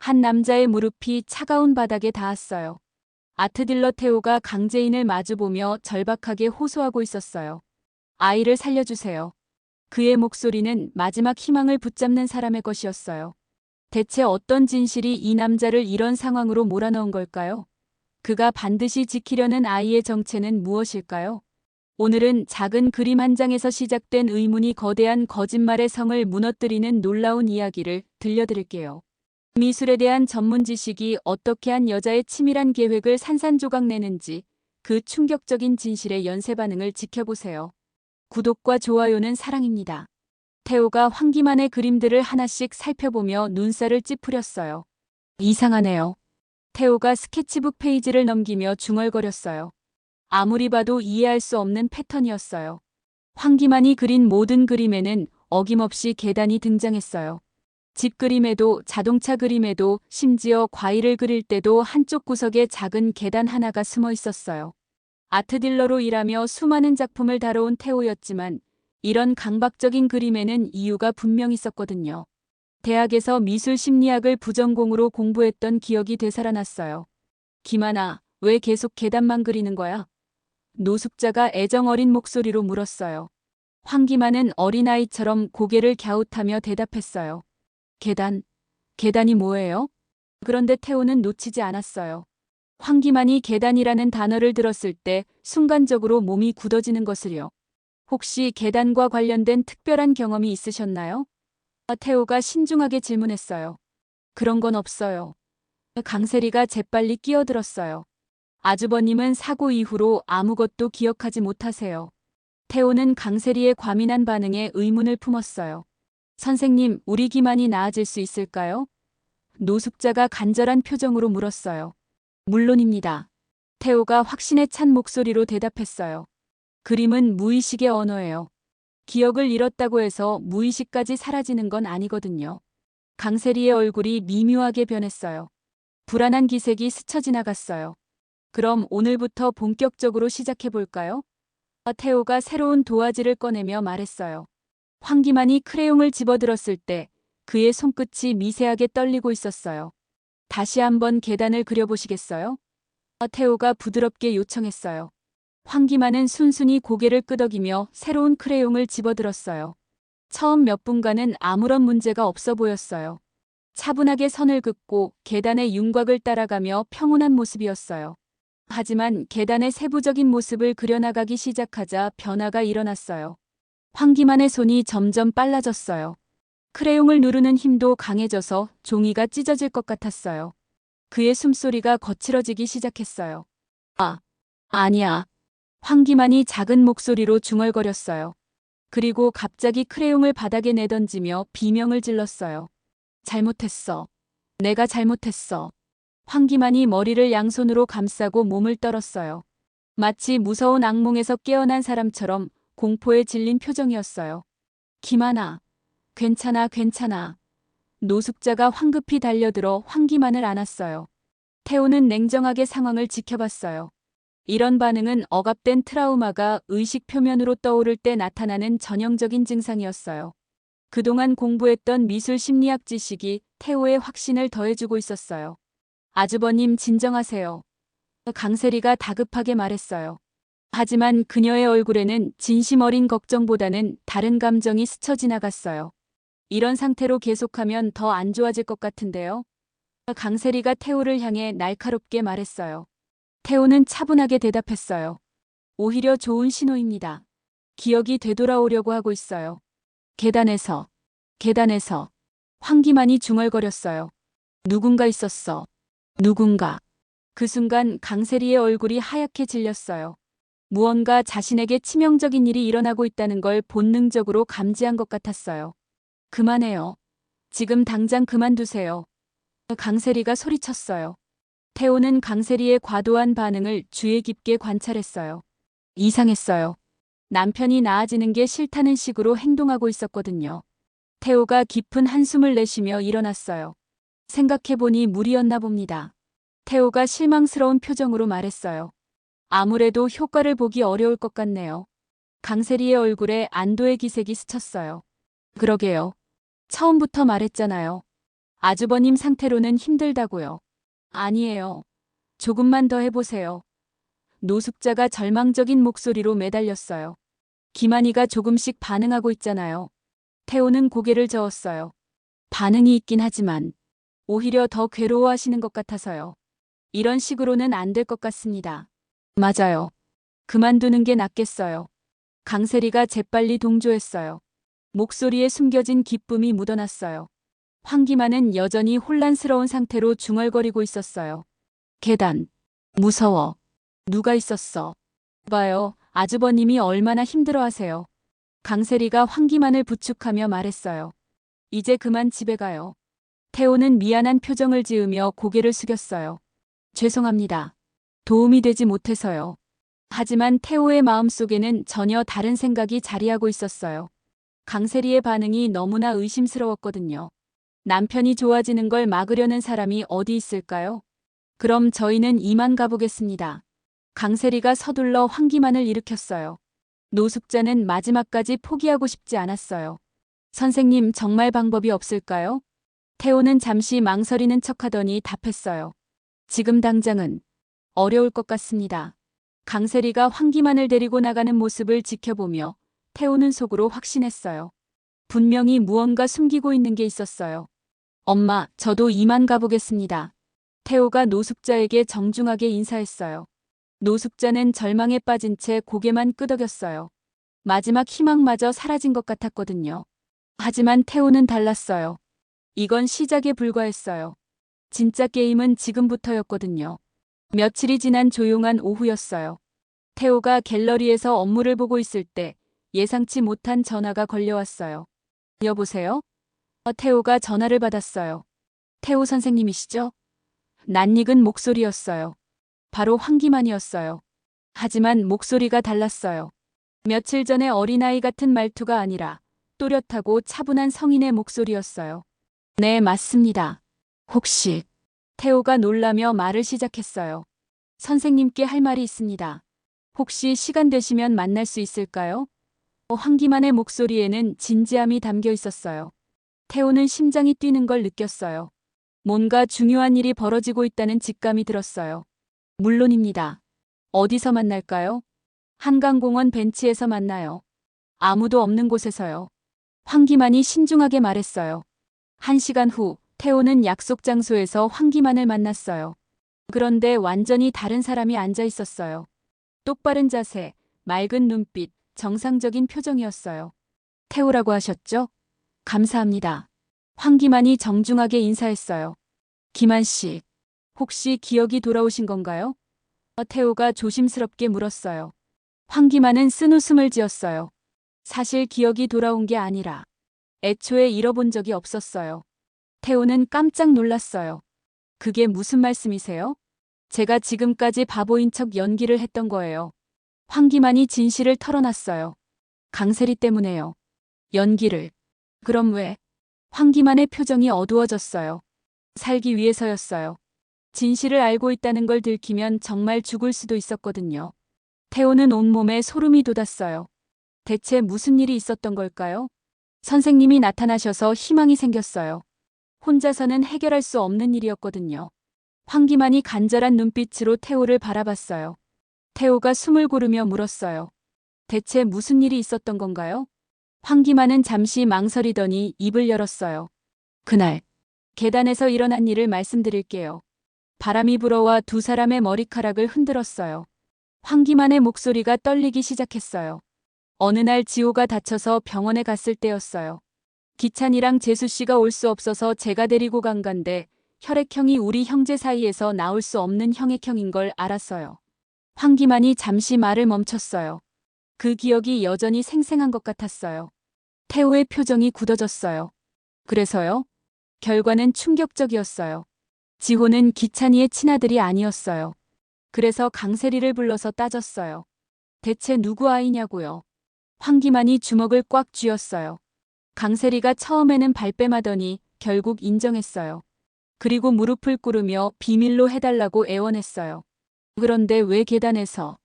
한 남자의 무릎이 차가운 바닥에 닿았어요. 아트딜러 테오가 강제인을 마주보며 절박하게 호소하고 있었어요. 아이를 살려주세요. 그의 목소리는 마지막 희망을 붙잡는 사람의 것이었어요. 대체 어떤 진실이 이 남자를 이런 상황으로 몰아넣은 걸까요? 그가 반드시 지키려는 아이의 정체는 무엇일까요? 오늘은 작은 그림 한 장에서 시작된 의문이 거대한 거짓말의 성을 무너뜨리는 놀라운 이야기를 들려드릴게요. 미술에 대한 전문 지식이 어떻게 한 여자의 치밀한 계획을 산산조각 내는지 그 충격적인 진실의 연쇄 반응을 지켜보세요. 구독과 좋아요는 사랑입니다. 테오가 황기만의 그림들을 하나씩 살펴보며 눈살을 찌푸렸어요. 이상하네요. 테오가 스케치북 페이지를 넘기며 중얼거렸어요. 아무리 봐도 이해할 수 없는 패턴이었어요. 황기만이 그린 모든 그림에는 어김없이 계단이 등장했어요. 집 그림에도 자동차 그림에도 심지어 과일을 그릴 때도 한쪽 구석에 작은 계단 하나가 숨어 있었어요. 아트딜러로 일하며 수많은 작품을 다뤄온 테오였지만 이런 강박적인 그림에는 이유가 분명 있었거든요. 대학에서 미술 심리학을 부전공으로 공부했던 기억이 되살아났어요. 김하나, 왜 계속 계단만 그리는 거야? 노숙자가 애정 어린 목소리로 물었어요. 황기만은 어린아이처럼 고개를 갸웃하며 대답했어요. 계단, 계단이 뭐예요? 그런데 태호는 놓치지 않았어요. 황기만이 계단이라는 단어를 들었을 때 순간적으로 몸이 굳어지는 것을요. 혹시 계단과 관련된 특별한 경험이 있으셨나요? 태호가 신중하게 질문했어요. 그런 건 없어요. 강세리가 재빨리 끼어들었어요. 아주버님은 사고 이후로 아무것도 기억하지 못하세요. 태호는 강세리의 과민한 반응에 의문을 품었어요. 선생님, 우리 기만이 나아질 수 있을까요? 노숙자가 간절한 표정으로 물었어요. 물론입니다. 태호가 확신에 찬 목소리로 대답했어요. 그림은 무의식의 언어예요. 기억을 잃었다고 해서 무의식까지 사라지는 건 아니거든요. 강세리의 얼굴이 미묘하게 변했어요. 불안한 기색이 스쳐 지나갔어요. 그럼 오늘부터 본격적으로 시작해볼까요? 태호가 새로운 도화지를 꺼내며 말했어요. 황기만이 크레용을 집어들었을 때 그의 손끝이 미세하게 떨리고 있었어요. 다시 한번 계단을 그려보시겠어요? 태호가 부드럽게 요청했어요. 황기만은 순순히 고개를 끄덕이며 새로운 크레용을 집어들었어요. 처음 몇 분간은 아무런 문제가 없어 보였어요. 차분하게 선을 긋고 계단의 윤곽을 따라가며 평온한 모습이었어요. 하지만 계단의 세부적인 모습을 그려나가기 시작하자 변화가 일어났어요. 황기만의 손이 점점 빨라졌어요. 크레용을 누르는 힘도 강해져서 종이가 찢어질 것 같았어요. 그의 숨소리가 거칠어지기 시작했어요. 아니야. 황기만이 작은 목소리로 중얼거렸어요. 그리고 갑자기 크레용을 바닥에 내던지며 비명을 질렀어요. 잘못했어. 내가 잘못했어. 황기만이 머리를 양손으로 감싸고 몸을 떨었어요. 마치 무서운 악몽에서 깨어난 사람처럼 공포에 질린 표정이었어요. 김하나, 괜찮아, 괜찮아. 노숙자가 황급히 달려들어 황기만을 안았어요. 태호는 냉정하게 상황을 지켜봤어요. 이런 반응은 억압된 트라우마가 의식 표면으로 떠오를 때 나타나는 전형적인 증상이었어요. 그동안 공부했던 미술 심리학 지식이 태호의 확신을 더해주고 있었어요. 아주버님 진정하세요. 강세리가 다급하게 말했어요. 하지만 그녀의 얼굴에는 진심 어린 걱정보다는 다른 감정이 스쳐 지나갔어요. 이런 상태로 계속하면 더 안 좋아질 것 같은데요. 강세리가 태호를 향해 날카롭게 말했어요. 태호는 차분하게 대답했어요. 오히려 좋은 신호입니다. 기억이 되돌아오려고 하고 있어요. 계단에서, 계단에서. 황기만이 중얼거렸어요. 누군가 있었어. 누군가. 그 순간 강세리의 얼굴이 하얗게 질렸어요. 무언가 자신에게 치명적인 일이 일어나고 있다는 걸 본능적으로 감지한 것 같았어요. 그만해요. 지금 당장 그만두세요. 강세리가 소리쳤어요. 태호는 강세리의 과도한 반응을 주의 깊게 관찰했어요. 이상했어요. 남편이 나아지는 게 싫다는 식으로 행동하고 있었거든요. 태호가 깊은 한숨을 내쉬며 일어났어요. 생각해보니 무리였나 봅니다. 태호가 실망스러운 표정으로 말했어요. 아무래도 효과를 보기 어려울 것 같네요. 강세리의 얼굴에 안도의 기색이 스쳤어요. 그러게요. 처음부터 말했잖아요. 아주버님 상태로는 힘들다고요. 아니에요. 조금만 더 해보세요. 노숙자가 절망적인 목소리로 매달렸어요. 김한이가 조금씩 반응하고 있잖아요. 태호는 고개를 저었어요. 반응이 있긴 하지만 오히려 더 괴로워하시는 것 같아서요. 이런 식으로는 안 될 것 같습니다. 맞아요. 그만두는 게 낫겠어요. 강세리가 재빨리 동조했어요. 목소리에 숨겨진 기쁨이 묻어났어요. 황기만은 여전히 혼란스러운 상태로 중얼거리고 있었어요. 계단. 무서워. 누가 있었어? 봐요. 아주버님이 얼마나 힘들어하세요. 강세리가 황기만을 부축하며 말했어요. 이제 그만 집에 가요. 태호는 미안한 표정을 지으며 고개를 숙였어요. 죄송합니다. 도움이 되지 못해서요. 하지만 태호의 마음속에는 전혀 다른 생각이 자리하고 있었어요. 강세리의 반응이 너무나 의심스러웠거든요. 남편이 좋아지는 걸 막으려는 사람이 어디 있을까요? 그럼 저희는 이만 가보겠습니다. 강세리가 서둘러 황기만을 일으켰어요. 노숙자는 마지막까지 포기하고 싶지 않았어요. 선생님, 정말 방법이 없을까요? 태호는 잠시 망설이는 척하더니 답했어요. 지금 당장은 어려울 것 같습니다. 강세리가 황기만을 데리고 나가는 모습을 지켜보며 태호는 속으로 확신했어요. 분명히 무언가 숨기고 있는 게 있었어요. 엄마, 저도 이만 가보겠습니다. 태호가 노숙자에게 정중하게 인사했어요. 노숙자는 절망에 빠진 채 고개만 끄덕였어요. 마지막 희망마저 사라진 것 같았거든요. 하지만 태호는 달랐어요. 이건 시작에 불과했어요. 진짜 게임은 지금부터였거든요. 며칠이 지난 조용한 오후였어요. 태호가 갤러리에서 업무를 보고 있을 때 예상치 못한 전화가 걸려왔어요. 여보세요? 태호가 전화를 받았어요. 태호 선생님이시죠? 낯익은 목소리였어요. 바로 황기만이었어요. 하지만 목소리가 달랐어요. 며칠 전에 어린아이 같은 말투가 아니라 또렷하고 차분한 성인의 목소리였어요. 네, 맞습니다. 혹시 태호가 놀라며 말을 시작했어요. 선생님께 할 말이 있습니다. 혹시 시간 되시면 만날 수 있을까요? 황기만의 목소리에는 진지함이 담겨 있었어요. 태호는 심장이 뛰는 걸 느꼈어요. 뭔가 중요한 일이 벌어지고 있다는 직감이 들었어요. 물론입니다. 어디서 만날까요? 한강공원 벤치에서 만나요. 아무도 없는 곳에서요. 황기만이 신중하게 말했어요. 1시간 후 태호는 약속 장소에서 황기만을 만났어요. 그런데 완전히 다른 사람이 앉아 있었어요. 똑바른 자세, 맑은 눈빛, 정상적인 표정이었어요. 태호라고 하셨죠? 감사합니다. 황기만이 정중하게 인사했어요. 기만 씨, 혹시 기억이 돌아오신 건가요? 태호가 조심스럽게 물었어요. 황기만은 쓴웃음을 지었어요. 사실 기억이 돌아온 게 아니라 애초에 잃어본 적이 없었어요. 태호는 깜짝 놀랐어요. 그게 무슨 말씀이세요? 제가 지금까지 바보인 척 연기를 했던 거예요. 황기만이 진실을 털어놨어요. 강세리 때문에요. 연기를. 그럼 왜? 황기만의 표정이 어두워졌어요. 살기 위해서였어요. 진실을 알고 있다는 걸 들키면 정말 죽을 수도 있었거든요. 태호는 온몸에 소름이 돋았어요. 대체 무슨 일이 있었던 걸까요? 선생님이 나타나셔서 희망이 생겼어요. 혼자서는 해결할 수 없는 일이었거든요. 황기만이 간절한 눈빛으로 태호를 바라봤어요. 태호가 숨을 고르며 물었어요. 대체 무슨 일이 있었던 건가요? 황기만은 잠시 망설이더니 입을 열었어요. 그날 계단에서 일어난 일을 말씀드릴게요. 바람이 불어와 두 사람의 머리카락을 흔들었어요. 황기만의 목소리가 떨리기 시작했어요. 어느 날 지호가 다쳐서 병원에 갔을 때였어요. 기찬이랑 재수 씨가 올 수 없어서 제가 데리고 간 건데 혈액형이 우리 형제 사이에서 나올 수 없는 혈액형인 걸 알았어요. 황기만이 잠시 말을 멈췄어요. 그 기억이 여전히 생생한 것 같았어요. 태호의 표정이 굳어졌어요. 그래서요? 결과는 충격적이었어요. 지호는 기찬이의 친아들이 아니었어요. 그래서 강세리를 불러서 따졌어요. 대체 누구 아이냐고요? 황기만이 주먹을 꽉 쥐었어요. 강세리가 처음에는 발뺌하더니 결국 인정했어요. 그리고 무릎을 꿇으며 비밀로 해달라고 애원했어요. 그런데 왜 계단에서?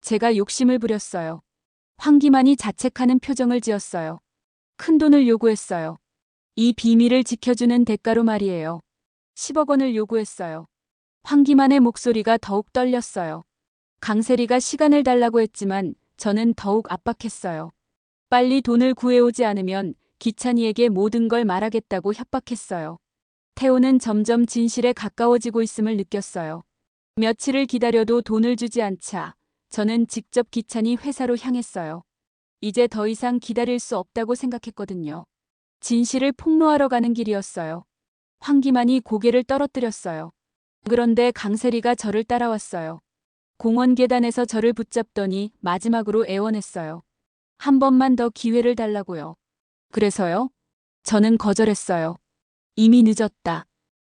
제가 욕심을 부렸어요. 황기만이 자책하는 표정을 지었어요. 큰 돈을 요구했어요. 이 비밀을 지켜주는 대가로 말이에요. 10억 원을 요구했어요. 황기만의 목소리가 더욱 떨렸어요. 강세리가 시간을 달라고 했지만 저는 더욱 압박했어요. 빨리 돈을 구해오지 않으면 기찬이에게 모든 걸 말하겠다고 협박했어요. 태호는 점점 진실에 가까워지고 있음을 느꼈어요. 며칠을 기다려도 돈을 주지 않자 저는 직접 기찬이 회사로 향했어요. 이제 더 이상 기다릴 수 없다고 생각했거든요. 진실을 폭로하러 가는 길이었어요. 황기만이 고개를 떨어뜨렸어요. 그런데 강세리가 저를 따라왔어요. 공원 계단에서 저를 붙잡더니 마지막으로 애원했어요. 한 번만 더 기회를 달라고요. 그래서요? 저는 거절했어요. 이미 늦었다.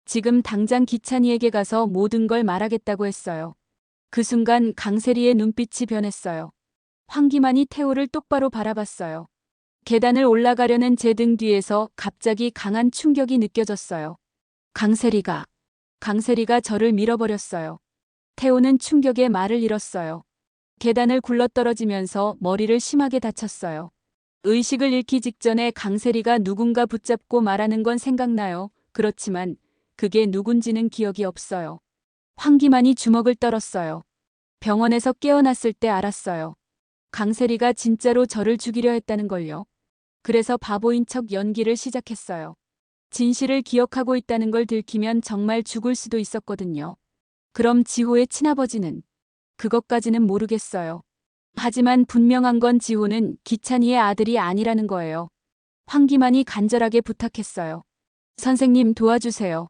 지금 당장 기찬이에게 가서 모든 걸 말하겠다고 했어요. 그 순간 강세리의 눈빛이 변했어요. 황기만이 태호를 똑바로 바라봤어요. 계단을 올라가려는 제 등 뒤에서 갑자기 강한 충격이 느껴졌어요. 강세리가 저를 밀어버렸어요. 태호는 충격에 말을 잃었어요. 계단을 굴러떨어지면서 머리를 심하게 다쳤어요. 의식을 잃기 직전에 강세리가 누군가 붙잡고 말하는 건 생각나요. 그렇지만 그게 누군지는 기억이 없어요. 황기만이 주먹을 떨었어요. 병원에서 깨어났을 때 알았어요. 강세리가 진짜로 저를 죽이려 했다는 걸요. 그래서 바보인 척 연기를 시작했어요. 진실을 기억하고 있다는 걸 들키면 정말 죽을 수도 있었거든요. 그럼 지호의 친아버지는? 그것까지는 모르겠어요. 하지만 분명한 건 지호는 기찬이의 아들이 아니라는 거예요. 황기만이 간절하게 부탁했어요. 선생님 도와주세요.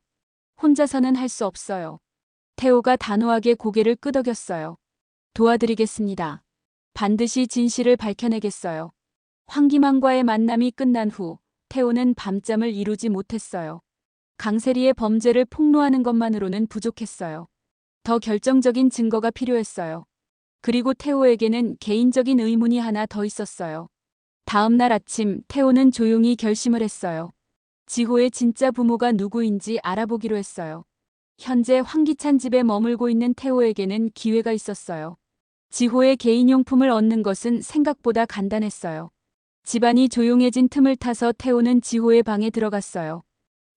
혼자서는 할 수 없어요. 태호가 단호하게 고개를 끄덕였어요. 도와드리겠습니다. 반드시 진실을 밝혀내겠어요. 황기만과의 만남이 끝난 후 태호는 밤잠을 이루지 못했어요. 강세리의 범죄를 폭로하는 것만으로는 부족했어요. 더 결정적인 증거가 필요했어요. 그리고 태호에게는 개인적인 의문이 하나 더 있었어요. 다음 날 아침 태호는 조용히 결심을 했어요. 지호의 진짜 부모가 누구인지 알아보기로 했어요. 현재 황기찬 집에 머물고 있는 태호에게는 기회가 있었어요. 지호의 개인용품을 얻는 것은 생각보다 간단했어요. 집안이 조용해진 틈을 타서 태호는 지호의 방에 들어갔어요.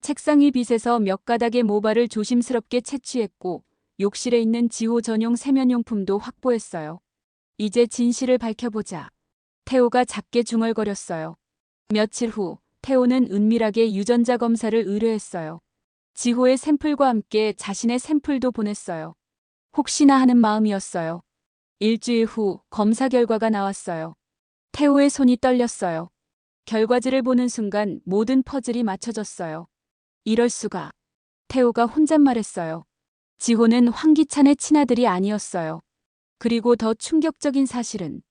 책상 위 빛에서 몇 가닥의 모발을 조심스럽게 채취했고 욕실에 있는 지호 전용 세면용품도 확보했어요. 이제 진실을 밝혀보자. 태호가 작게 중얼거렸어요. 며칠 후 태호는 은밀하게 유전자 검사를 의뢰했어요. 지호의 샘플과 함께 자신의 샘플도 보냈어요. 혹시나 하는 마음이었어요. 일주일 후 검사 결과가 나왔어요. 태호의 손이 떨렸어요. 결과지를 보는 순간 모든 퍼즐이 맞춰졌어요. 이럴 수가. 태호가 혼잣말했어요. 지호는 황기찬의 친아들이 아니었어요. 그리고 더 충격적인 사실은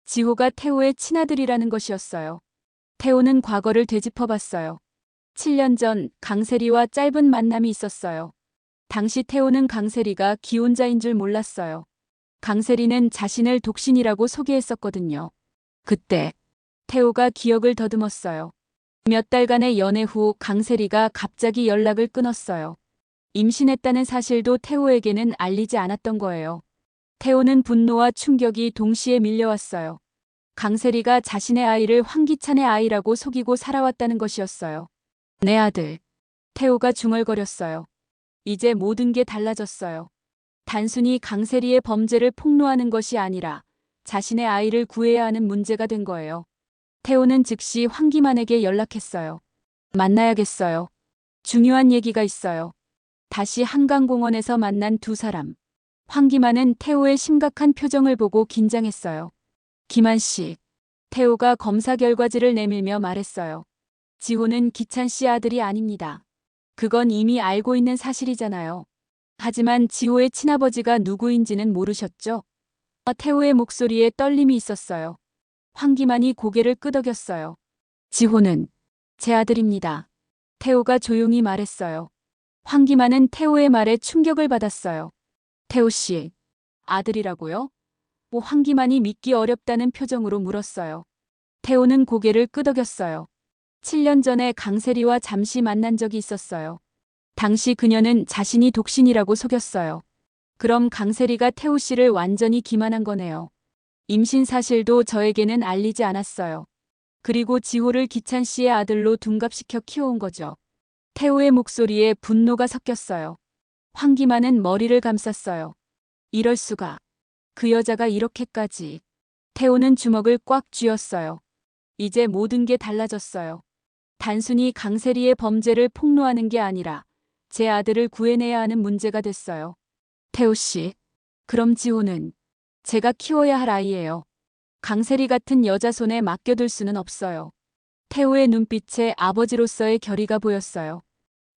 지호가 태호의 친아들이라는 것이었어요. 태호는 과거를 되짚어봤어요. 7년 전 강세리와 짧은 만남이 있었어요. 당시 태호는 강세리가 기혼자인 줄 몰랐어요. 강세리는 자신을 독신이라고 소개했었거든요. 그때 태호가 기억을 더듬었어요. 몇 달간의 연애 후 강세리가 갑자기 연락을 끊었어요. 임신했다는 사실도 태호에게는 알리지 않았던 거예요. 태호는 분노와 충격이 동시에 밀려왔어요. 강세리가 자신의 아이를 황기찬의 아이라고 속이고 살아왔다는 것이었어요. 내 아들. 태호가 중얼거렸어요. 이제 모든 게 달라졌어요. 단순히 강세리의 범죄를 폭로하는 것이 아니라 자신의 아이를 구해야 하는 문제가 된 거예요. 태호는 즉시 황기만에게 연락했어요. 만나야겠어요. 중요한 얘기가 있어요. 다시 한강공원에서 만난 두 사람. 황기만은 태호의 심각한 표정을 보고 긴장했어요. 기만 씨. 태호가 검사 결과지를 내밀며 말했어요. 지호는 기찬 씨 아들이 아닙니다. 그건 이미 알고 있는 사실이잖아요. 하지만 지호의 친아버지가 누구인지는 모르셨죠? 태호의 목소리에 떨림이 있었어요. 황기만이 고개를 끄덕였어요. 지호는 제 아들입니다. 태호가 조용히 말했어요. 황기만은 태호의 말에 충격을 받았어요. 태호 씨, 아들이라고요? 황기만이 믿기 어렵다는 표정으로 물었어요. 태호는 고개를 끄덕였어요. 7년 전에 강세리와 잠시 만난 적이 있었어요. 당시 그녀는 자신이 독신이라고 속였어요. 그럼 강세리가 태호 씨를 완전히 기만한 거네요. 임신 사실도 저에게는 알리지 않았어요. 그리고 지호를 기찬 씨의 아들로 둔갑시켜 키워온 거죠. 태호의 목소리에 분노가 섞였어요. 황기만은 머리를 감쌌어요. 이럴 수가. 그 여자가 이렇게까지. 태호는 주먹을 꽉 쥐었어요. 이제 모든 게 달라졌어요. 단순히 강세리의 범죄를 폭로하는 게 아니라 제 아들을 구해내야 하는 문제가 됐어요. 태호 씨. 그럼 지호는 제가 키워야 할 아이예요. 강세리 같은 여자 손에 맡겨둘 수는 없어요. 태호의 눈빛에 아버지로서의 결의가 보였어요.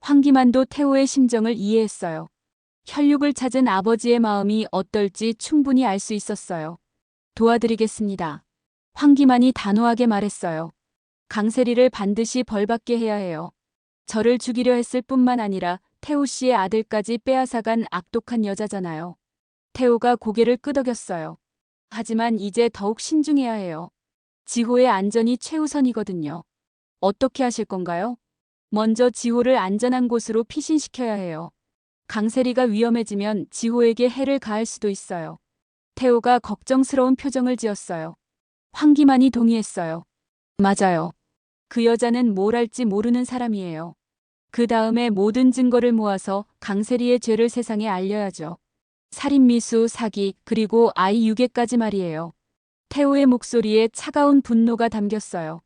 황기만도 태호의 심정을 이해했어요. 혈육을 찾은 아버지의 마음이 어떨지 충분히 알 수 있었어요. 도와드리겠습니다. 황기만이 단호하게 말했어요. 강세리를 반드시 벌받게 해야 해요. 저를 죽이려 했을 뿐만 아니라 태호 씨의 아들까지 빼앗아간 악독한 여자잖아요. 태호가 고개를 끄덕였어요. 하지만 이제 더욱 신중해야 해요. 지호의 안전이 최우선이거든요. 어떻게 하실 건가요? 먼저 지호를 안전한 곳으로 피신시켜야 해요. 강세리가 위험해지면 지호에게 해를 가할 수도 있어요. 태호가 걱정스러운 표정을 지었어요. 황기만이 동의했어요. 맞아요. 그 여자는 뭘 할지 모르는 사람이에요. 그 다음에 모든 증거를 모아서 강세리의 죄를 세상에 알려야죠. 살인미수, 사기, 그리고 아이 유괴까지 말이에요. 태호의 목소리에 차가운 분노가 담겼어요.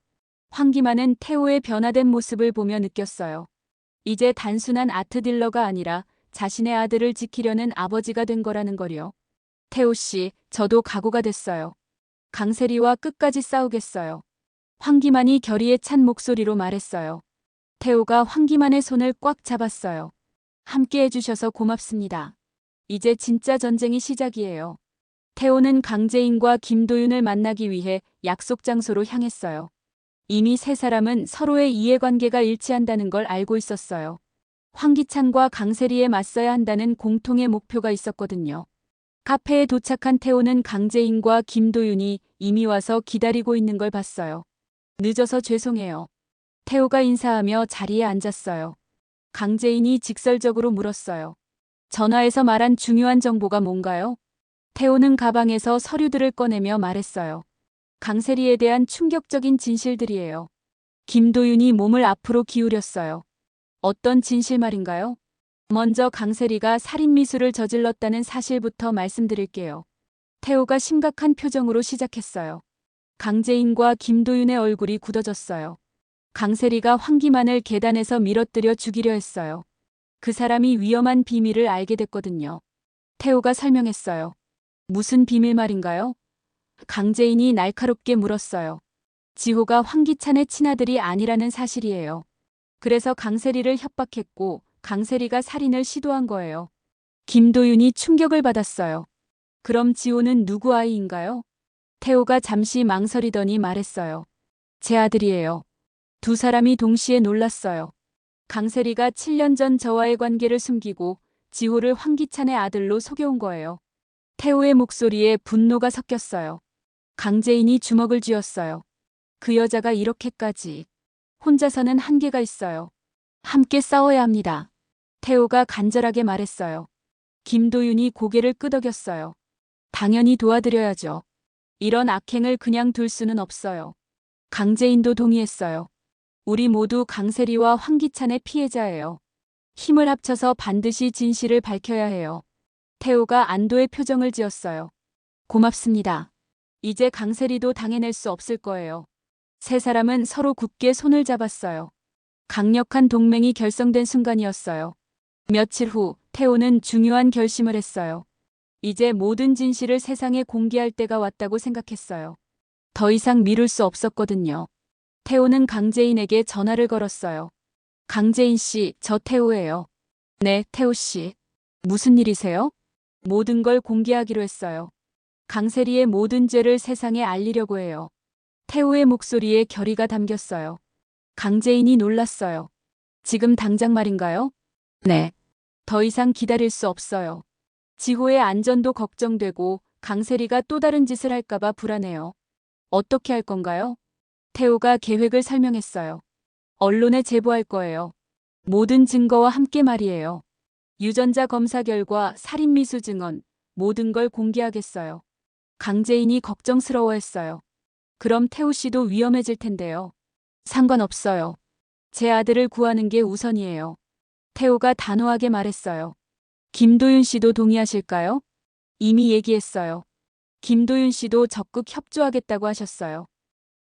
황기만은 태호의 변화된 모습을 보며 느꼈어요. 이제 단순한 아트딜러가 아니라 자신의 아들을 지키려는 아버지가 된 거라는 거요. 태호 씨, 저도 각오가 됐어요. 강세리와 끝까지 싸우겠어요. 황기만이 결의에 찬 목소리로 말했어요. 태호가 황기만의 손을 꽉 잡았어요. 함께 해주셔서 고맙습니다. 이제 진짜 전쟁이 시작이에요. 태호는 강재인과 김도윤을 만나기 위해 약속 장소로 향했어요. 이미 세 사람은 서로의 이해관계가 일치한다는 걸 알고 있었어요. 황기찬과 강세리에 맞서야 한다는 공통의 목표가 있었거든요. 카페에 도착한 태호는 강재인과 김도윤이 이미 와서 기다리고 있는 걸 봤어요. 늦어서 죄송해요. 태호가 인사하며 자리에 앉았어요. 강재인이 직설적으로 물었어요. 전화에서 말한 중요한 정보가 뭔가요? 태호는 가방에서 서류들을 꺼내며 말했어요. 강세리에 대한 충격적인 진실들이에요. 김도윤이 몸을 앞으로 기울였어요. 어떤 진실 말인가요? 먼저 강세리가 살인미수를 저질렀다는 사실부터 말씀드릴게요. 태호가 심각한 표정으로 시작했어요. 강재인과 김도윤의 얼굴이 굳어졌어요. 강세리가 황기만을 계단에서 밀어뜨려 죽이려 했어요. 그 사람이 위험한 비밀을 알게 됐거든요. 태호가 설명했어요. 무슨 비밀 말인가요? 강재인이 날카롭게 물었어요. 지호가 황기찬의 친아들이 아니라는 사실이에요. 그래서 강세리를 협박했고 강세리가 살인을 시도한 거예요. 김도윤이 충격을 받았어요. 그럼 지호는 누구 아이인가요? 태호가 잠시 망설이더니 말했어요. 제 아들이에요. 두 사람이 동시에 놀랐어요. 강세리가 7년 전 저와의 관계를 숨기고 지호를 황기찬의 아들로 속여온 거예요. 태호의 목소리에 분노가 섞였어요. 강재인이 주먹을 쥐었어요. 그 여자가 이렇게까지. 혼자서는 한계가 있어요. 함께 싸워야 합니다. 태호가 간절하게 말했어요. 김도윤이 고개를 끄덕였어요. 당연히 도와드려야죠. 이런 악행을 그냥 둘 수는 없어요. 강재인도 동의했어요. 우리 모두 강세리와 황기찬의 피해자예요. 힘을 합쳐서 반드시 진실을 밝혀야 해요. 태호가 안도의 표정을 지었어요. 고맙습니다. 이제 강세리도 당해낼 수 없을 거예요. 세 사람은 서로 굳게 손을 잡았어요. 강력한 동맹이 결성된 순간이었어요. 며칠 후 태호는 중요한 결심을 했어요. 이제 모든 진실을 세상에 공개할 때가 왔다고 생각했어요. 더 이상 미룰 수 없었거든요. 태호는 강재인에게 전화를 걸었어요. 강재인 씨, 저 태호예요. 네, 태호 씨. 무슨 일이세요? 모든 걸 공개하기로 했어요. 강세리의 모든 죄를 세상에 알리려고 해요. 태호의 목소리에 결의가 담겼어요. 강재인이 놀랐어요. 지금 당장 말인가요? 네. 더 이상 기다릴 수 없어요. 지호의 안전도 걱정되고 강세리가 또 다른 짓을 할까봐 불안해요. 어떻게 할 건가요? 태호가 계획을 설명했어요. 언론에 제보할 거예요. 모든 증거와 함께 말이에요. 유전자 검사 결과 살인미수 증언, 모든 걸 공개하겠어요. 강재인이 걱정스러워했어요. 그럼 태호 씨도 위험해질 텐데요. 상관없어요. 제 아들을 구하는 게 우선이에요. 태호가 단호하게 말했어요. 김도윤 씨도 동의하실까요? 이미 얘기했어요. 김도윤 씨도 적극 협조하겠다고 하셨어요.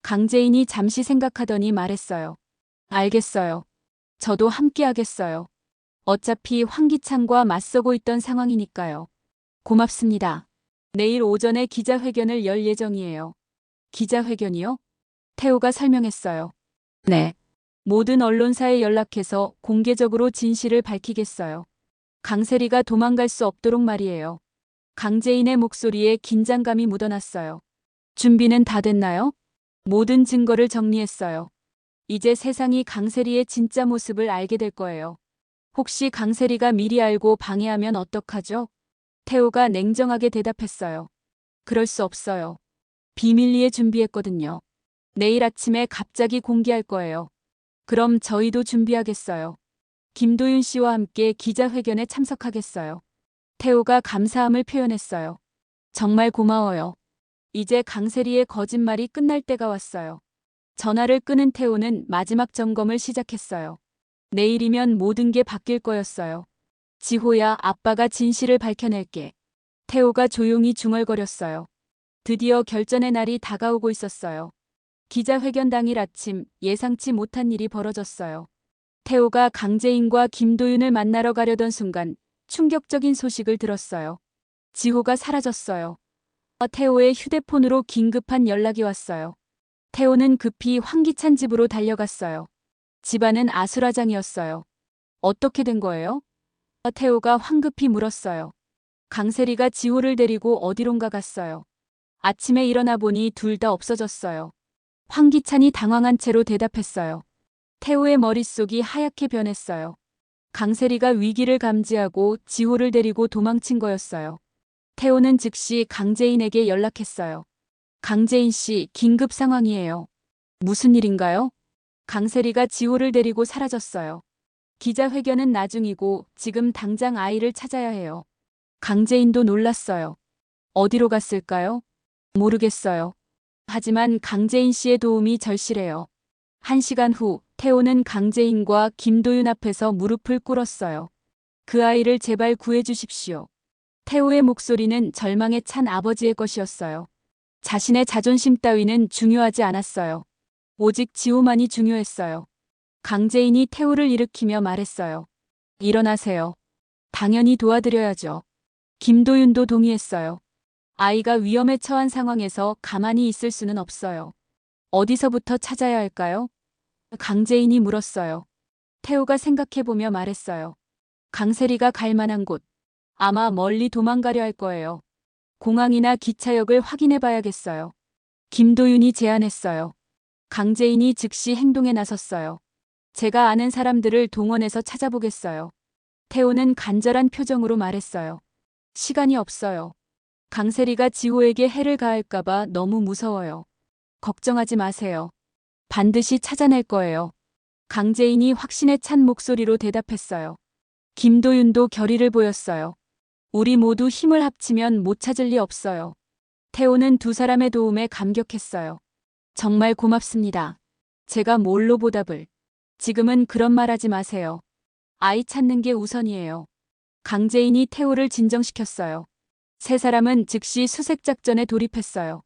강재인이 잠시 생각하더니 말했어요. 알겠어요. 저도 함께 하겠어요. 어차피 황기찬과 맞서고 있던 상황이니까요. 고맙습니다. 내일 오전에 기자회견을 열 예정이에요. 기자회견이요? 태호가 설명했어요. 네. 모든 언론사에 연락해서 공개적으로 진실을 밝히겠어요. 강세리가 도망갈 수 없도록 말이에요. 강재인의 목소리에 긴장감이 묻어났어요. 준비는 다 됐나요? 모든 증거를 정리했어요. 이제 세상이 강세리의 진짜 모습을 알게 될 거예요. 혹시 강세리가 미리 알고 방해하면 어떡하죠? 태호가 냉정하게 대답했어요. 그럴 수 없어요. 비밀리에 준비했거든요. 내일 아침에 갑자기 공개할 거예요. 그럼 저희도 준비하겠어요. 김도윤 씨와 함께 기자회견에 참석하겠어요. 태호가 감사함을 표현했어요. 정말 고마워요. 이제 강세리의 거짓말이 끝날 때가 왔어요. 전화를 끊은 태호는 마지막 점검을 시작했어요. 내일이면 모든 게 바뀔 거였어요. 지호야, 아빠가 진실을 밝혀낼게. 태호가 조용히 중얼거렸어요. 드디어 결전의 날이 다가오고 있었어요. 기자회견 당일 아침 예상치 못한 일이 벌어졌어요. 태호가 강재인과 김도윤을 만나러 가려던 순간 충격적인 소식을 들었어요. 지호가 사라졌어요. 태호의 휴대폰으로 긴급한 연락이 왔어요. 태호는 급히 황기찬 집으로 달려갔어요. 집안은 아수라장이었어요. 어떻게 된 거예요? 태호가 황급히 물었어요. 강세리가 지호를 데리고 어디론가 갔어요. 아침에 일어나 보니 둘 다 없어졌어요. 황기찬이 당황한 채로 대답했어요. 태호의 머릿속이 하얗게 변했어요. 강세리가 위기를 감지하고 지호를 데리고 도망친 거였어요. 태호는 즉시 강재인에게 연락했어요. 강재인 씨, 긴급 상황이에요. 무슨 일인가요? 강세리가 지호를 데리고 사라졌어요. 기자회견은 나중이고 지금 당장 아이를 찾아야 해요. 강재인도 놀랐어요. 어디로 갔을까요? 모르겠어요. 하지만 강재인 씨의 도움이 절실해요. 1시간 후 태호는 강재인과 김도윤 앞에서 무릎을 꿇었어요. 그 아이를 제발 구해주십시오. 태호의 목소리는 절망에 찬 아버지의 것이었어요. 자신의 자존심 따위는 중요하지 않았어요. 오직 지호만이 중요했어요. 강재인이 태호를 일으키며 말했어요. 일어나세요. 당연히 도와드려야죠. 김도윤도 동의했어요. 아이가 위험에 처한 상황에서 가만히 있을 수는 없어요. 어디서부터 찾아야 할까요? 강재인이 물었어요. 태호가 생각해보며 말했어요. 강세리가 갈 만한 곳. 아마 멀리 도망가려 할 거예요. 공항이나 기차역을 확인해 봐야겠어요. 김도윤이 제안했어요. 강재인이 즉시 행동에 나섰어요. 제가 아는 사람들을 동원해서 찾아보겠어요. 태호는 간절한 표정으로 말했어요. 시간이 없어요. 강세리가 지호에게 해를 가할까봐 너무 무서워요. 걱정하지 마세요. 반드시 찾아낼 거예요. 강재인이 확신에 찬 목소리로 대답했어요. 김도윤도 결의를 보였어요. 우리 모두 힘을 합치면 못 찾을 리 없어요. 태호는 두 사람의 도움에 감격했어요. 정말 고맙습니다. 제가 뭘로 보답을. 지금은 그런 말 하지 마세요. 아이 찾는 게 우선이에요. 강재인이 태호를 진정시켰어요. 세 사람은 즉시 수색작전에 돌입했어요.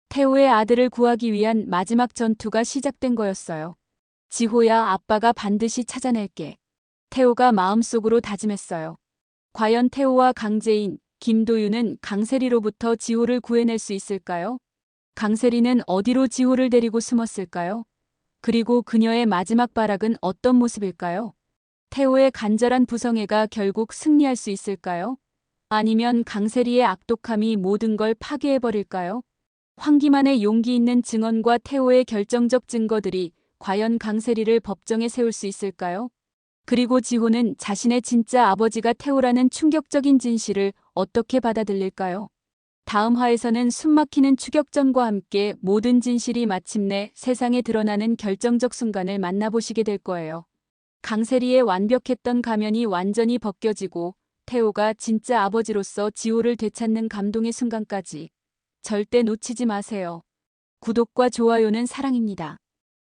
태호의 아들을 구하기 위한 마지막 전투가 시작된 거였어요. 지호야, 아빠가 반드시 찾아낼게. 태호가 마음속으로 다짐했어요. 과연 태호와 강재인, 김도윤은 강세리로부터 지호를 구해낼 수 있을까요? 강세리는 어디로 지호를 데리고 숨었을까요? 그리고 그녀의 마지막 발악은 어떤 모습일까요? 태호의 간절한 부성애가 결국 승리할 수 있을까요? 아니면 강세리의 악독함이 모든 걸 파괴해버릴까요? 황기만의 용기 있는 증언과 태호의 결정적 증거들이 과연 강세리를 법정에 세울 수 있을까요? 그리고 지호는 자신의 진짜 아버지가 태호라는 충격적인 진실을 어떻게 받아들일까요? 다음 화에서는 숨막히는 추격전과 함께 모든 진실이 마침내 세상에 드러나는 결정적 순간을 만나보시게 될 거예요. 강세리의 완벽했던 가면이 완전히 벗겨지고 태호가 진짜 아버지로서 지호를 되찾는 감동의 순간까지 절대 놓치지 마세요. 구독과 좋아요는 사랑입니다.